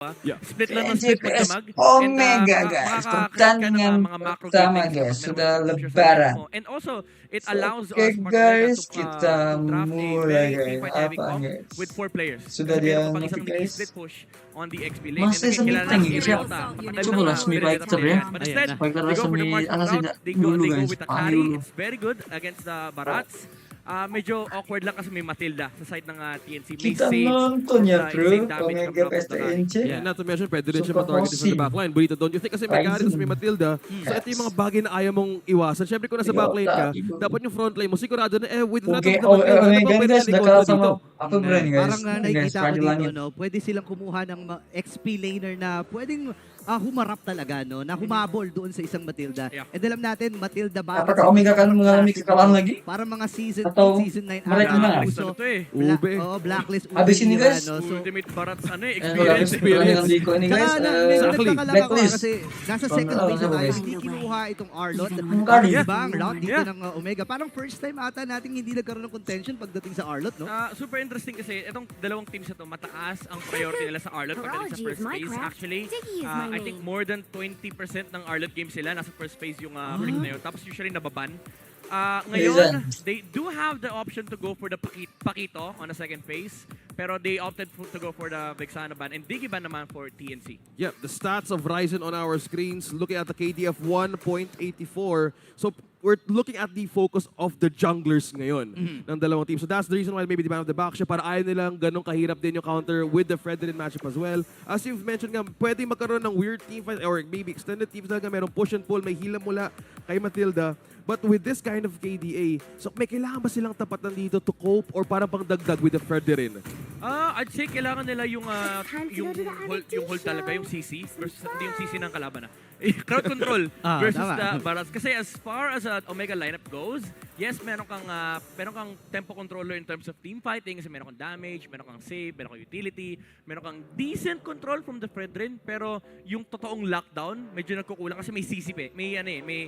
Split lang ng split TNC vs magdamag. Omega, guys. Pertandingan Mga macro pertama, gameplays guys. kapag Sudah meron mga lebaran. mo. And also, it So, allows oke Smart Omega guys, to kita draft a mulai very guys. team fight heavy Apa comp guys? with 4 players. Sudah Kasi meron dia pa pang ngerti isang guys. split push on the XP lane. Masih And again, kilala semiteng natin si gitu ya. Ryota. Coba lah semi fighter ya. But instead, Fighter they go for the semi marksman sih route. They dulu go guys. with the Paham carry. dulu. It's very good against the Barats. Medyo awkward lang kasi may Matilda sa side ng TNC. May Kita Sage nonton ya of the bro. insane damage Omega coming out vs of the carry. TNC. Yeah, not to mention, pwede rin siya Super matargeted from the bossy. backline. Bonito, don't you think? Kasi may Garis, may Matilda. So ito yung mga bagay na ayaw mong iwasan. Siyempre kung nasa backline ka, dapat yung frontline mo, sigurado na with threat of Oke, the Matilda, Omega pwede guys, silang udah kalah kontra sama dito. apa brand guys? Parang Guys, nakikita ko Pride dito, Langit. no, pwede silang kumuha ng XP laner na pwedeng humarap talaga, no, na humabol doon sa isang Matilda. Yeah. And alam natin, Matilda Barats. Apakah Omega akan mengalami kekalahan lagi? Para mga season Atau 8, season 9 mereka na? Gusto nito eh. Ube. Blacklist. Habis ini, guys. No? So, Ultimate Barats Experience experience. di ko ini Tsaka guys. nagtataka lang ako Blacklist. kasi nasa second Ano, phase na tayo, guys? hindi kinuha itong Arlot. Kari. Diba ang route dito Yeah. ng Omega? Parang first time ata natin hindi nagkaroon ng contention pagdating sa Arlot, no? Super interesting kasi itong dalawang teams na to, mataas ang priority nila sa Arlot pagdating sa first phase. Actually, I think more than 20% ng Arlot games sila nasa first phase yung pick na yun. Tapos usually nababan. Ngayon, they do have the option to go for the Pakito on the second phase. Pero they opted to go for the Vexana ban and Digi ban naman for TNC. Yep, the stats of Ryzen on our screens, looking at the KD of 1.84. So we're looking at the focus of the junglers ngayon ng dalawang team. So that's the reason why maybe the man of the back siya para ayaw nilang ganong kahirap din yung counter with the Fredrin matchup as well. As you've mentioned nga, pwede magkaroon ng weird team fight or maybe extended teams talaga. Merong push and pull, may hila mula kay Matilda. But with this kind of KDA, so may kailangan ba silang tapatan dito to cope or parang pang dagdag with the Fredrin? I'd say kailangan nila yung hold talaga, yung CC versus hindi yung CC ng kalaban na. Crowd control versus tama. the Barats. Kasi as far as Omega lineup goes, yes, meron kang tempo controller in terms of team fighting, kasi meron kang damage, meron kang save, meron kang utility, meron kang decent control from the Fredrin, pero yung totoong lockdown, medyo nagkukulang kasi may CC pa eh. May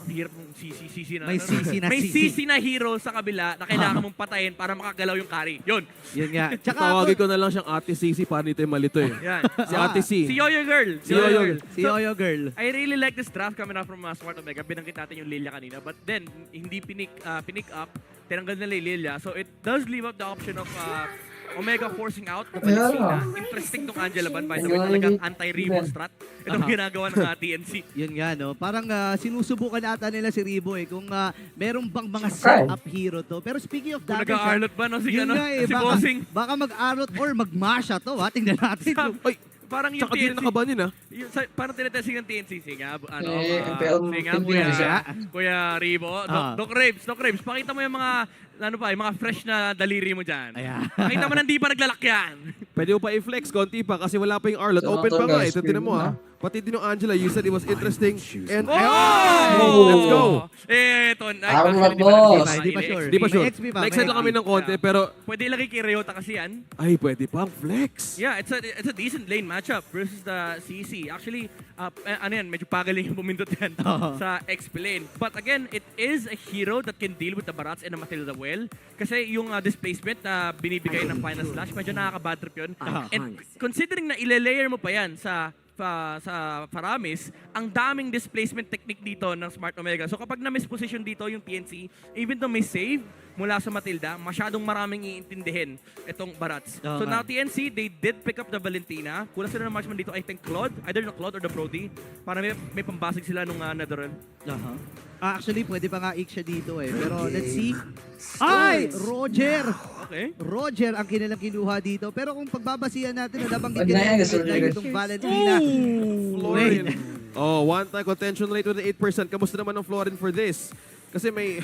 hirap mong CC na. May CC na may CC. CC na hero sa kabila na kailangan mong patayin para makagalaw yung carry. Yun. Yun nga. Tsaka Tawagin ko na lang siyang Ate Cici para nito yung malito eh. Yan. Si Ate C. Si Yoyo Girl. Si Yoyo Girl. Si Yoyo Girl. I really like this draft coming out from Smart Omega. Binanggit natin yung Lilia kanina. But then, hindi pinik up. Tinanggal nila yung Lilia. So it does leave up the option of Omega forcing out the Valentina. Interesting tong Angela Ban. By the way, talagang anti-Rebo strat. Itong ginagawa ng TNC. Yun nga, no? Parang sinusubukan ata nila si Rebo eh kung merong bang mga set-up hero to. Pero speaking of Kung that, nag-a-arlot ba, no? Si, yun nga eh, si Bossing. baka mag-arlot or mag-masha to, ha? Tingnan natin. Ay, Parang yung tsaka din TNC. nakaban yun ah. Parang tinetesting ng TNC. Singa, MPL singa, team yun siya. Kuya Rebo. Doc Rabes, pakita mo yung mga, yung mga fresh na daliri mo dyan. Ayan. Pakita mo na hindi pa naglalakyan. Pwede mo pa i-flex, konti pa kasi wala pa yung Arlot. So, Open ito, pa nga guys, eh. Tignan mo na. Pati din yung Angela, you said it was interesting. And Let's go! Ito. Arlot, boss. Hindi pa sure. Di pa sure. May XP pa, Next side lang kami ng konti, pero Pwede ilagay kay Ryota kasi yan. ay, pwede pang flex. Yeah, it's a decent lane matchup versus the CC. Actually, medyo pagaling yung pumindot yan sa XP lane. But again, it is a hero that can deal with the Barats and the Matilda well. Kasi yung displacement na binibigay ng Final Slash, medyo nakaka-bad trip yun. And considering na ile-layer mo pa yan sa Paramis, ang daming displacement technique dito ng Smart Omega. So kapag na-miss position dito yung TNC, even though may save mula sa Matilda, masyadong maraming iintindihin itong Barats. So now TNC, they did pick up the Valentina. Kulang sila ng marksman dito, I think Claude, either the Claude or the Brody, para may pambasig sila nung Netherrealm. Actually, pwede pa nga siya dito eh. Pero let's see. Ay! Roger! Okay. Roger ang kinilang kinuha dito. Pero kung pagbabasihan natin, nabanggit Wag din na yan, natin guys. itong Valentina. Florin. Oh, one-time contention rate with 8%. Kamusta naman ang Florin for this? Kasi may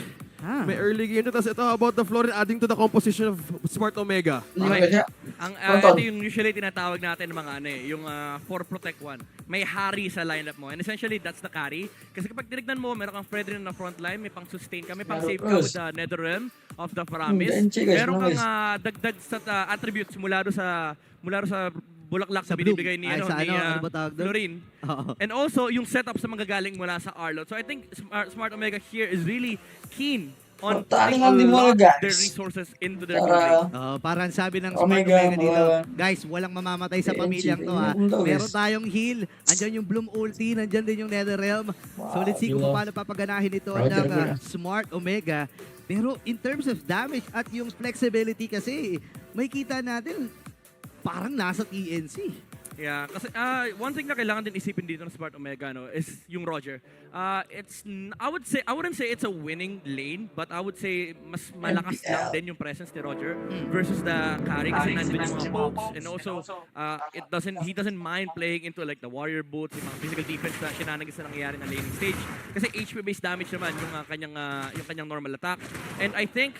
early game to. Tapos ito about the Florin adding to the composition of Smart Omega. Okay. Ito yung usually tinatawag natin ng mga yung 4 protect 1. May Hari sa lineup mo. And essentially, that's the carry. Kasi kapag tinignan mo, meron kang Fredrin na front line, may pang-sustain ka, may pang-save ka with the Netherrealm of the Paramis. Meron kang dagdag sa attributes mula sa bulaklak sa binibigay ni Florin. And also, yung setup sa manggagaling mula sa Arlot. So I think Smart Omega here is really keen on putting Pertandingan a di mo, lot of guys. their resources into their mid lane. Para Parang sabi ng Smart Omega, Omega dito, mga guys, walang mamamatay sa TNG, pamilyang to ha. yun daw, Meron guys. tayong heal, andyan yung Bloom ulti, nandyan din yung Netherrealm. So let's see kung Wow, paano papaganahin ito Roger, ng bro. Smart Omega. Pero in terms of damage at yung flexibility kasi, may kita natin parang nasa TNC. Yeah, kasi one thing na kailangan din isipin dito ng Smart Omega is yung Roger. I wouldn't say it's a winning lane, but I would say mas malakas lang din yung presence ni Roger versus the carry kasi nandun yung mga pokes, and also he doesn't mind playing into like the warrior boots, yung mga physical defense na shenanigans na nangyayari na laning stage. Kasi HP based damage naman yung kanyang normal attack. And I think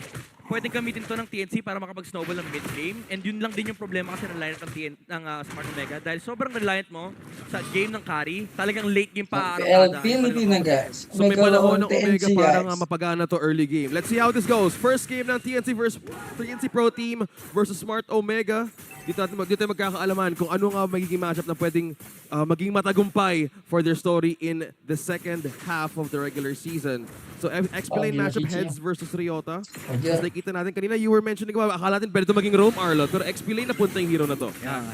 pwedeng gamitin to ng TNC para makapag-snowball ng mid-game. And yun lang din yung problema kasi ng lineup ng Smart Omega. Dahil sobrang reliant mo sa game ng carry, talagang late game pa PL Philippine na, guys. So may panahon ng Omega TNC, parang guys. mapagana to early game. Let's see how this goes. First game ng TNC versus TNC Pro Team versus Smart Omega. Dito tayo magkakaalaman kung ano nga magiging matchup na pwedeng maging matagumpay for their story in the second half of the regular season. So, explain matchup Heads versus Ryota. As nakita natin kanina, you were mentioning, akala natin pwede ito maging roam Arlo, pero explain na punta yung hero na to. Yeah.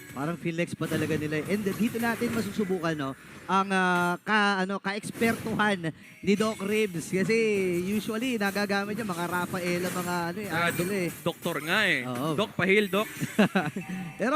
Parang flex pa talaga nila. And dito natin masusubukan ang ka-ekspertuhan ni Doc Ribs kasi usually nagagamit niya mga Rafaela, mga Doktor nga eh. Oo. Doc, pahil, Doc. Pero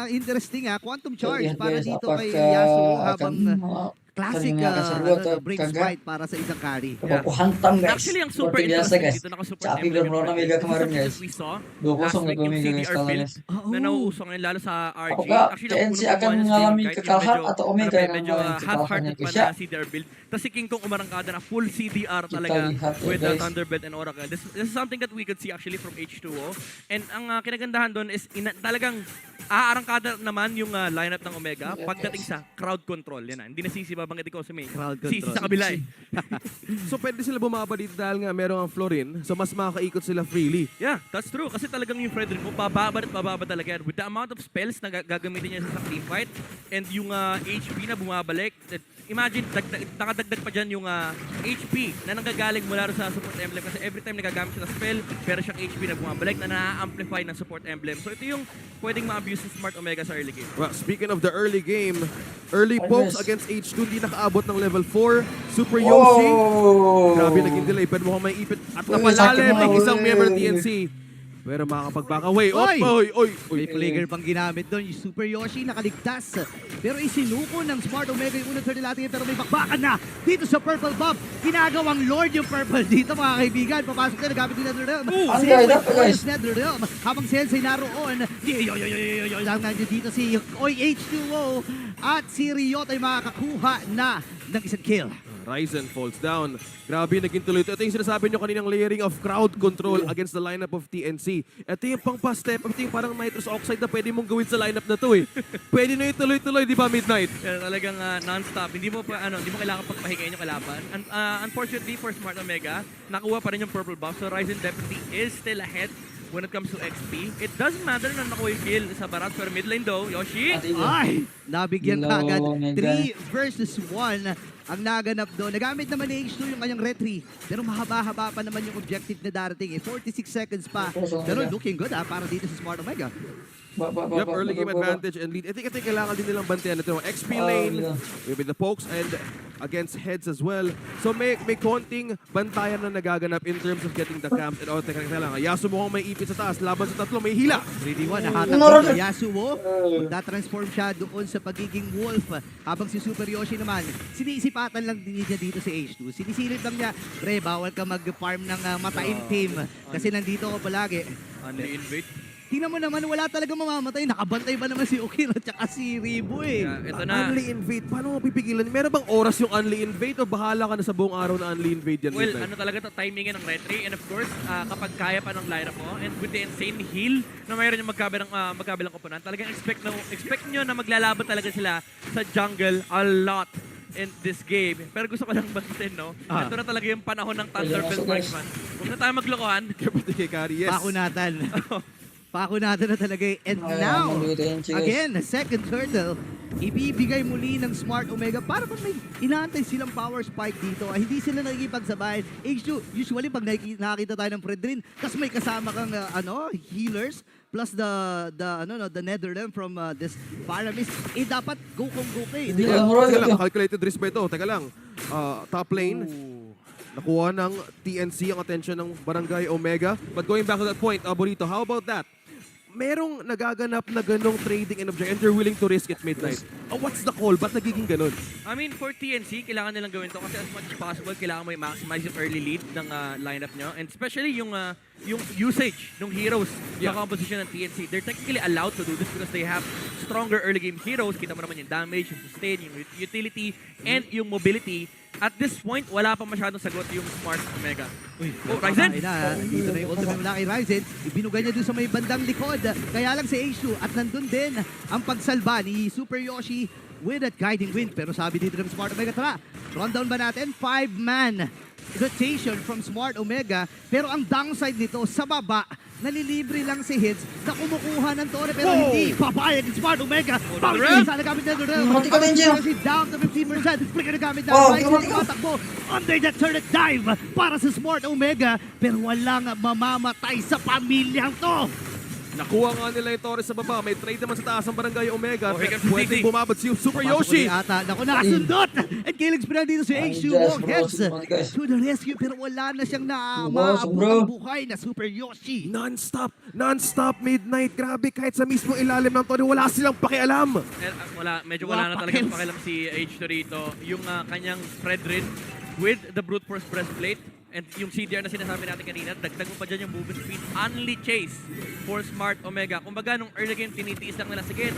interesting Quantum Charge para guys, dito apart kay ka, Yasuo habang akan- classic kanina ka sa Ryota, Brave kaga. Sprite para sa isang carry. Yeah. Papuhantang, guys. Actually, ang super Seperti biasa, interesting guys. dito, naka-support Sabi emblem ko, na Omega kemarin, guys. we saw Dua last kosong week yung Omega, guys, CDR kalah, build guys. na nauuso ngayon lalo sa RG. Apakah Actually, TNC unang akan kumuha ng mengalami Steam, kahit kekalahan medyo- atau Omega parang yang medyo mengalami half-hearted kekalahan pa siya? na CDR build. Tapos si King Kong umarangkada na full CDR Kita talaga lihat ya, with guys. Thunderbird and Oracle. This is something that we could see actually from H2O. And ang kinagandahan doon is talagang aarangkada naman yung lineup ng Omega Yeah, pagdating guys. sa crowd control. Yan na. Hindi na sisi babanggit ko sa main. Crowd Sisi control. sa kabila eh. So pwede sila bumaba dito dahil nga meron ang Florin, so mas makakaikot sila freely. Yeah, that's true. Kasi talagang yung Frederick mo, pababa at pababa talaga yan. With the amount of spells na gagamitin niya sa team fight and yung HP na bumabalik, imagine, nakadagdag pa dyan yung HP na nanggagaling mula sa support emblem. Kasi every time nagagamit siya ng spell, pero siyang HP na bumabalik na na-amplify ng support emblem. So ito yung pwedeng ma-abuse ng Smart Omega sa early game. Well, speaking of the early game, early pokes against H2, hindi nakaabot ng level 4. Super Yoshi. Grabe naging delay. Pwede mo kang may ipit at Uy, napalalim sakit na, ng isang uy. member ng TNC. Pero makakapag-back away. Oy! May flager pang ginamit doon. Yung Super Yoshi nakaligtas. Pero isinuko ng Smart Omega yung unang turtle natin. Pero may bakbakan na dito sa Purple Buff. Ginagawang Lord yung Purple dito mga kaibigan. Papasok na nagamit yung Netherrealm. Ang Sensei ganda pa, guys. versus Netherrealm. Habang Sensei naroon. Lang nandiyo dito si H2O. At si Ryota ay makakakuha na ng isang kill. Ryzen falls down. Grabe, naging tuloy. Ito yung sinasabi nyo kaninang layering of crowd control against the lineup of TNC. Ito yung pang-pa-step. Ito yung parang nitrous oxide na pwede mong gawin sa lineup na to eh. Pwede na yung tuloy-tuloy, di ba, Midnight? Yan, talagang non-stop. Hindi mo kailangan pagpahingayin yung kalaban. Unfortunately for Smart Omega, nakuha pa rin yung purple buff. So Ryzen definitely is still ahead when it comes to XP. It doesn't matter na nakuha yung kill sa Barat, pero mid lane though, Yoshi. Ay! Nabigyan Hello, agad. Omega. 3 versus 1 ang naganap doon. Nagamit naman ni H2 yung kanyang retry. Pero mahaba-haba pa naman yung objective na darating. 46 seconds pa. Pero looking good para dito sa Smart Omega. Yep, early game advantage and lead. I think kailangan din nilang bantayan ito. XP lane with the pokes and against heads as well. So may konting bantayan na nagaganap in terms of getting the camp. And teka lang. Yasuo mukhang may ipit sa taas. Laban sa tatlo, may hila. 3v1, nahatag dito. Yasuo, magta-transform siya doon sa pagiging wolf. Habang si Super Yoshi naman, sinisipatan lang din niya dito si H2. Sinisilip lang niya, pre, bawal ka mag-farm ng mataim team. Kasi nandito ako palagi. Invade. Tingnan mo naman, wala talaga mamamatay. Nakabantay ba naman si Okira at saka si Ribo eh. Yeah, ito na. Unli invade. Paano mo pipigilan? Meron bang oras yung unli invade o bahala ka na sa buong araw na unli invade yan? Well, Midnight? ano talaga timingin ng retry, and of course, kapag kaya pa ng lineup mo, and with the insane heal na mayroon yung magkabilang koponan, talagang expect nyo na maglalaban talaga sila sa jungle a lot in this game. Pero gusto ko lang banggitin, no? Ito na talaga yung panahon ng Thunderbird Marksman. Huwag na tayo maglokohan. Kapatid kay Kari, yes. Pakunatan. Pakunado na talaga eh. And now, again, second turtle, ibibigay muli ng Smart Omega para pag may inaantay silang power spike dito, hindi sila nakikipagsabayan. H2, usually pag nakakita tayo ng Fredrin, tas may kasama kang healers, plus the Netherrealm from this Paramis, dapat go kung go kay. Teka lang, calculated risk ba ito? Teka lang. Top lane, nakuha ng TNC ang attention ng Barangay Omega. But going back to that point, Burrito, how about that? Merong nagaganap na ganong trading and object and you're willing to risk it midnight. What's the call? Ba't nagiging ganon? I mean, for TNC, kailangan nilang gawin to kasi as much as possible, kailangan mo i-maximize yung early lead ng lineup nyo. And especially yung usage ng heroes sa composition ng TNC. They're technically allowed to do this because they have stronger early game heroes. Kita mo naman yung damage, yung sustain, yung utility, and yung mobility. At this point, wala pa masyadong sagot yung Smart Omega. Ryzen! Dito na yung ultimate mula kay Ryzen. Ibinugay niya dun sa may bandang likod. Kaya lang si H2 at nandun din ang pagsalba ni Super Yoshi with that guiding wind. Pero sabi dito ng Smart Omega, tara, rundown ba natin? 5-man rotation from Smart Omega. Pero ang downside nito, sa baba, nalilibre lang si Hits na kumukuha ng Torre pero hindi papayag ni Smart Omega. Bakit sana gamit na doon? Mati ka din, Jim. Down to 15%. Flicker na gamit na. Tumatakbo under that turret dive para sa Smart Omega. Pero walang mamamatay sa pamilyang to. Nakuha nga nila yung Torres sa baba. May trade naman sa taas ng Barangay Omega. Okay, Pwedeng bumabad si Super Yoshi. Naku, nakasundot! And killing spree dito si H2 Walk Heads to the rescue pero wala na siyang naaabot ang buhay na Super Yoshi. Non-stop midnight. Grabe, kahit sa mismo ilalim ng Torre, wala silang pakialam. Medyo wala na talaga pakialam si H2 rito. Yung kanyang spread rin with the brute force breastplate. And yung CDR na sinasabi natin kanina, dagdag mo pa dyan yung movement speed, only chase for Smart Omega. Kumbaga, nung early game, tinitiis lang nila, sige,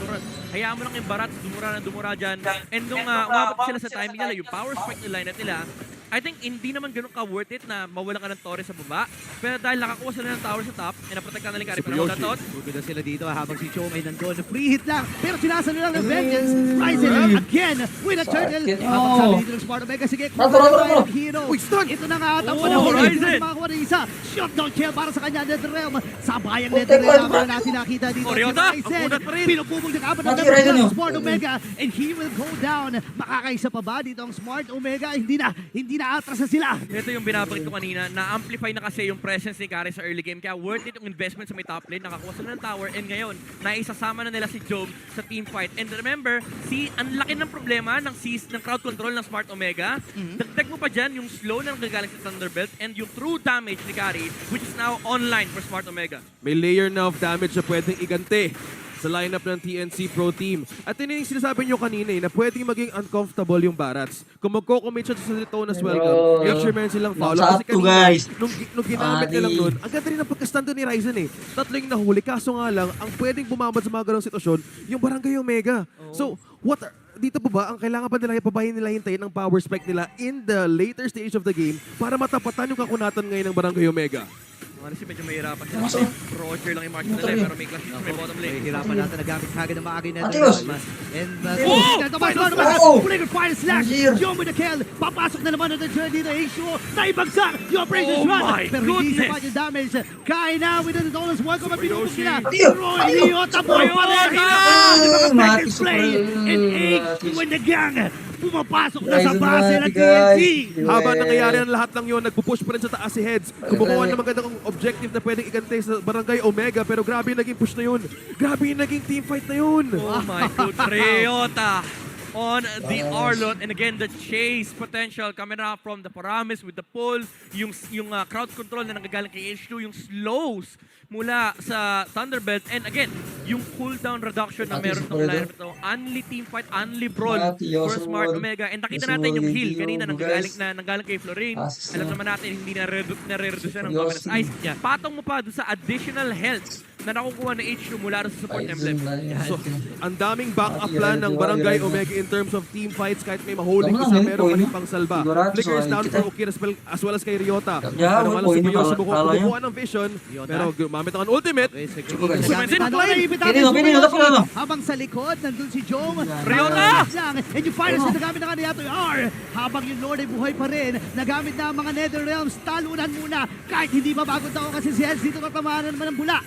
hayaan mo lang yung Barats, dumura dyan. And nung umabot sila sa timing nila, yung power spike nila nila, I think hindi naman ganun ka-worth it na mawala ka ng Torre sa baba. Pero dahil nakakuha sila ng tower sa top, and naprotect ka na lang Kari. Pero datot, Bugod na sila dito habang si Chom ay nandun. Free hit lang, pero sinasalo lang ng Vengeance. Ryzen again with a turtle. Habang sabi dito ng Smart Omega, sige, kung tayo ng hero. Ito na nga atang panahon. Ryzen! Makakuha ng isa. Shutdown kill para sa kanya, Netherrealm. Sabayang Netherrealm naman natin nakita dito. Ryota, Ryzen, pinupubog ng kapat ng Smart Omega. And he will go down. Makakaisa pa ba dito ang Smart Omega? Hindi na atras na sila. ito yung binabagit ko kanina, na-amplify na kasi yung presence ni Kari sa early game. Kaya worth it yung investment sa may top lane. Nakakuha sila ng tower. And ngayon, naisasama na nila si Job sa team fight. And remember, ang laki ng problema ng crowd control ng Smart Omega. Dagdag mo pa dyan yung slow na nagagaling sa Thunderbelt and yung true damage ni Kari, which is now online for Smart Omega. May layer na of damage na pwedeng igante sa lineup ng TNC Pro Team. At yun yung sinasabi nyo kanina na pwedeng maging uncomfortable yung Barats. Kung magko-commit siya sa Daytona's welcome, make sure meron silang follow. Kasi kanina, nung ginamit nilang nun, ang ganda rin ang pagkastando ni Ryzen eh. Tatlo yung nahuli, kaso nga lang, ang pwedeng bumabad sa mga ganong sitwasyon, yung Barangay Omega. So, dito pa ba, ang kailangan pa nila hintayin ng power spike nila in the later stage of the game para matapatan yung kakunatan ngayon ng Barangay Omega? Honestly, medyo mahirapan sila. Roger lang yung march nila, pero may clash sa may bottom lane. Hirapan natin nagamit kagad ng maagay na Atios! Flicker fire slash! Jom with the kill! Papasok na naman ng turn dito, H2O! Naibagsak! Yung operation shot! Pero hindi sa yung damage. Kaya na with the Dolan's work on pinupok sila! Roy Ryota boy pa rin! Effective play! And H2 and the gang! Pumapasok na sa base ng TNC! Habang nangyayari ang lahat lang yun, nagpupush pa rin sa taas si Heads. Kumukuha ng magandang objective na pwedeng igante sa Barangay Omega, pero grabe yung naging push na yun. Grabe yung naging team fight na yun. Oh my God, Ryota on the Arlot. And again, the chase potential coming out from the Paramis with the pull, yung crowd control na nagagaling kay H2, yung slows mula sa Thunderbelt. And again, yung cooldown reduction na meron ng lineup ito. Only team fight, only brawl for Smart Omega. And nakita natin yung heal kanina nanggaling kay Florine. Alam naman natin, hindi na-reduce ng Dominance Ice. Patong mo pa doon sa additional health na nakukuha ng H2 mula sa support emblem. So, ang daming backup plan ng Barangay Omega in terms of team fights. Kahit may maholding isa, meron pa rin pang salba. Flickers down for Okir as well as kay Ryota. Pero malang si Kuyo kumukuha ng vision. Pero gumamit ang ultimate. Habang sa likod, nandun si Jom. Ryota! And yung finals na nagamit na kanina ito yung R. Habang yung Lord ay buhay pa rin, nagamit na ang mga Netherrealms. Talunan muna. Kahit hindi mabagod ako kasi si Hens dito katamaan naman ng bula.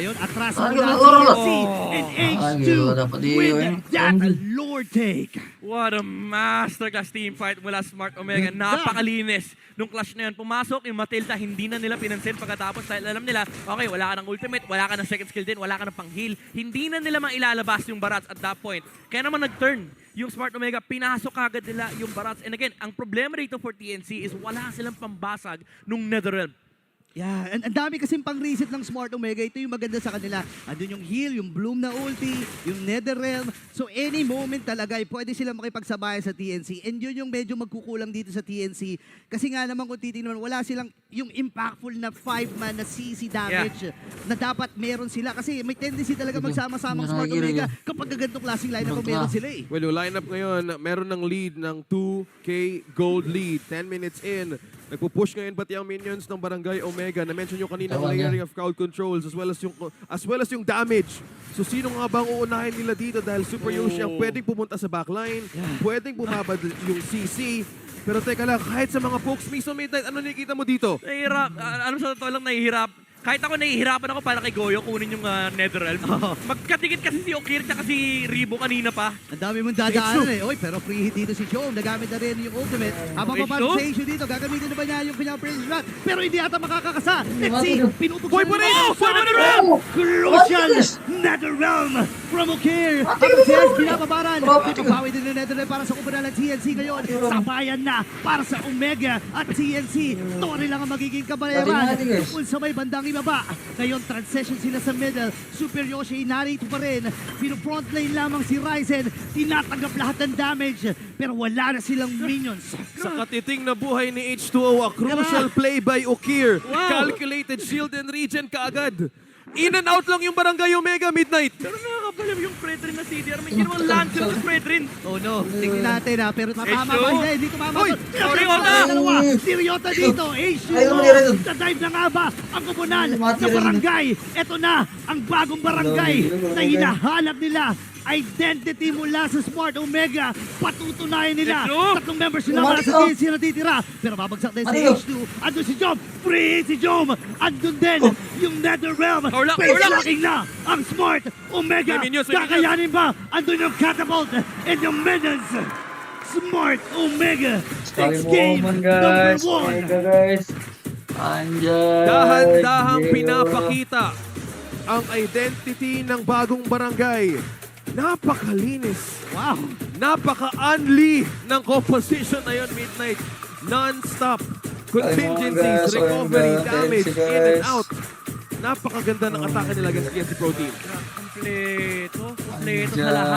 Ngayon, atras Ay, mula gano'n. TNC and H2 dapat with yun. that Lord take. What a masterclass team fight mula Smart Omega. Ganda. Napakalinis nung clash na yun. Pumasok yung Matilda, hindi na nila pinansin pagkatapos dahil alam nila, okay, wala ka ng ultimate, wala ka ng second skill din, wala ka ng pang-heal. Hindi na nila mailalabas yung Barats at that point. Kaya naman nag-turn yung Smart Omega, pinasok agad nila yung Barats. And again, ang problema rito for TNC is wala silang pambasag nung Netherrealm. Yeah, and ang dami kasing pang-reset ng Smart Omega. Ito yung maganda sa kanila. Andun yung heal, yung bloom na ulti, yung Netherrealm. So any moment talaga, pwede silang makipagsabayan sa TNC. And yun yung medyo magkukulang dito sa TNC. Kasi nga naman kung titignan, wala silang yung impactful na 5-man na CC damage na dapat meron sila. Kasi may tendency talaga magsama-sama ang Smart Omega kapag ganitong klaseng lineup ang meron sila eh. Well, yung lineup ngayon, meron ng lead ng 2K gold lead. 10 minutes in. Nagpo-push ngayon pati ang minions ng Barangay Omega. Na-mention nyo kanina ang layering of crowd controls as well as yung damage. So sino nga bang uunahin nila dito dahil Super Yoshi ang pwedeng pumunta sa backline, pwedeng bumabad yung CC. Pero teka lang, kahit sa mga folks mismo Midnight, ano nakikita mo dito? Nahihirap. Ano sa totoo lang, nahihirap. Kahit ako nahihirapan ako para kay Goyo kunin yung Netherrealm. Magkadikit kasi si Okir at si Ribo kanina pa. Ang dami mong dadaanan eh. Oy, pero free hit dito si Chom. Nagamit na rin yung ultimate. Habang papasok sa issue dito, gagamitin na ba niya yung kanyang Prince Shot? Pero hindi ata makakakasa. Let's see, pinupog siya. pa rin! Netherrealm! Crucial Netherrealm from Okir. Habang si Eds binababaran. Pipapawi din ng Netherrealm para sa kupunan ng TNC ngayon. Sabayan na para sa Omega at TNC. Tori lang ang magiging kabayaran. Kung sa may bandang ibaba. Ngayon, transition sila sa middle. Super Yoshi, narito pa rin. Pino-front lane lamang si Ryzen. Tinatanggap lahat ng damage. Pero wala na silang minions. Sa katiting na buhay ni H2O, a crucial play by Okir. Calculated shield and regen kaagad. In and out lang yung Barangay Omega Midnight. Pero nakakabalim yung Fredrin na CDR. May ginawang land sila sa Fredrin. Oh no, tingnan natin ha. Pero tatama ba? Hindi tumama. Uy! Siriota dito. H2O. Sa-dive na nga ba ang kupunan sa barangay? Ito na ang bagong barangay na hinahanap nila. Identity mula sa Smart Omega. Patutunayan nila. Tatlong members sila para sa TNC na titira. Pero babagsak din si H2. Andun si Jom. Free si Jom. Andun din yung Netherrealm. Face locking na ang Smart Omega. Kakayanin ba? Andun yung catapult and yung minions. Smart Omega takes game number 1. guys. Andiyan. Dahan-dahang pinapakita ang identity ng bagong barangay. Napakalinis. Wow. Napaka-unli ng composition na yun, Midnight. Non-stop. Contingencies, recovery, damage, in and out. Napakaganda ng atake nila against TNC Pro Team. Kompleto. Kompleto sa lahat.